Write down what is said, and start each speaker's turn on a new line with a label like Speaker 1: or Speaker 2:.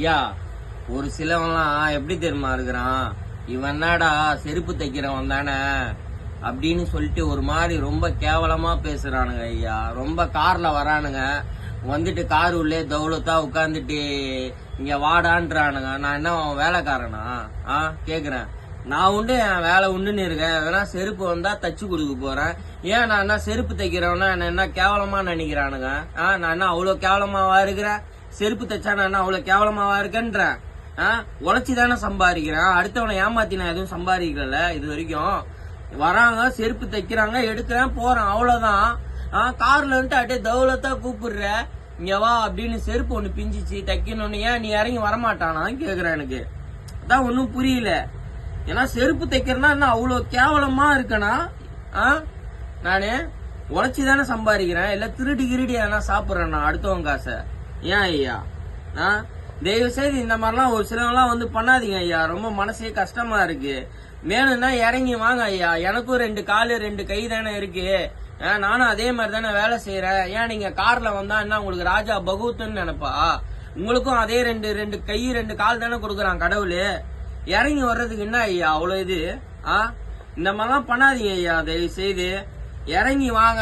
Speaker 1: ஐயா, ஒரு சிலவன்லாம் எப்படி தெரியுமா இருக்கிறான், இவன் என்னடா செருப்பு தைக்கிறவன் தானே அப்படின்னு சொல்லிட்டு ஒரு மாதிரி ரொம்ப கேவலமா பேசுறானுங்க ஐயா. ரொம்ப கார்ல வரானுங்க, வந்துட்டு கார் உள்ளே தௌலத்தா உட்காந்துட்டு இங்க வாடான்றானுங்க. நான் என்ன அவன் வேலைக்காரனா? கேக்குறேன். நான் உண்டு, என் வேலை உண்டுன்னு இருக்கேன். வேணா செருப்பு வந்தா தச்சு கொடுக்க போறேன். ஏன் நான் என்ன செருப்பு தைக்கிறவனா என்ன கேவலமா நினைக்கிறானுங்க? நான் என்ன அவ்வளவு கேவலமாவா இருக்கிறேன்? செருப்பு தைச்சா நான் என்ன அவ்வளவு கேவலமாவா இருக்கேன்றேன்? உழைச்சிதானே சம்பாதிக்கிறேன். அடுத்தவனை ஏமாத்தி நான் எதுவும் சம்பாதிக்கல இது வரைக்கும். வராங்க, செருப்பு தைக்கிறாங்க, எடுக்கிறேன், போறேன், அவ்வளவுதான். கார்ல இருந்து அப்படியே தௌலத்தா கூப்பிடுற, இங்க வா அப்படின்னு. செருப்பு ஒண்ணு பிஞ்சிச்சு தைக்கணும்னு, ஏன் நீ இறங்கி வரமாட்டானா கேக்குறேன். எனக்கு அதான் ஒன்னும் புரியல. ஏன்னா செருப்பு தைக்கிறேன்னா என்ன அவ்வளவு கேவலமா இருக்கனா? நானு உழைச்சிதானே சம்பாதிக்கிறேன், இல்ல திருடி கிருடி எதனா சாப்பிடுறேன் நான் அடுத்தவங்க காசை? ஏன் ஐயா, தயவு செய்து இந்த மாதிரிலாம் ஒரு சிலவெல்லாம் வந்து பண்ணாதீங்க ஐயா. ரொம்ப மனசே கஷ்டமா இருக்கு. மேலும்னா இறங்கி வாங்க ஐயா. எனக்கும் 2 காலு 2 கை தானே இருக்கு. நானும் அதே மாதிரி தானே வேலை செய்யறேன். ஏன் நீங்க கார்ல வந்தா என்ன உங்களுக்கு ராஜா பகவத்துன்னு நினைப்பா? உங்களுக்கும் அதே 2 கை 2 கால் தானே கொடுக்குறான் கடவுள். இறங்கி வர்றதுக்கு என்ன ஐயா அவ்வளவு இது? இந்த மாதிரிலாம் பண்ணாதீங்க ஐயா, தயவு செய்து இறங்கி வாங்க.